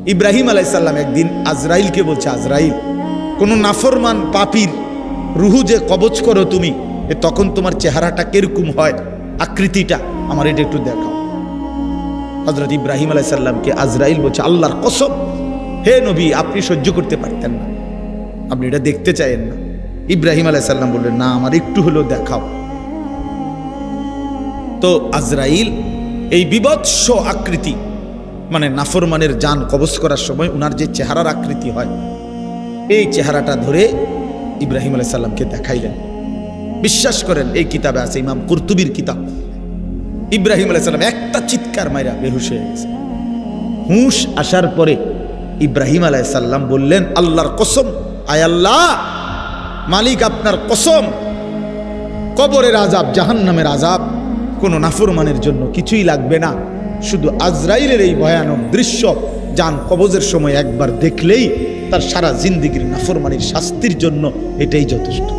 ইব্রাহিম আলাইহিস সালাম একদিন আজরাইলকে বলছে, আজরাইল, কোনো নাফরমান পাপীর রুহু যে কবজ করো তুমি, তখন তোমার চেহারাটা কিরকম হয়, আকৃতিটা আমার এটা একটু দেখাও। হযরত ইব্রাহিম আলাইহিস সালামকে আজরাইল বলছে, আল্লাহর কসম হে নবী, আপনি সহ্য করতে পারতেন না, আপনি এটা দেখতে চাইেন না। ইব্রাহিম আলাইহিস সালাম বললেন, না, আমার একটু হলেও দেখাও। তো আজরাইল এই বিভৎস আকৃতি, মানে নাফরমানের জান কবজ করার সময় উনার যে চেহারার আকৃতি হয়, এই চেহারাটা ধরে ইব্রাহিম আলাইহিস সালামকে দেখাইলেন। বিশ্বাস করেন, এই কিতাবে আছে, ইমাম কুরতুবীর কিতাব। ইব্রাহিম আলাইহিস সালাম একটা চিৎকার মাইরা বেহুশ হয়ে গেছে। হুঁশ আসার পরে ইব্রাহিম আলাইহিস সালাম বললেন, আল্লাহর কসম, আয় আল্লাহ, মালিক আপনার কসম, কবরের আযাব, জাহান্নামের আযাব কোনো নাফরমানের জন্য কিছুই লাগবে না, শুধু আজরাইলের এই ভয়ানক দৃশ্য জান কবজের সময় একবার দেখলেই তার সারা জিন্দেগীর নাফরমানির শাস্তির জন্য এটাই যথেষ্ট।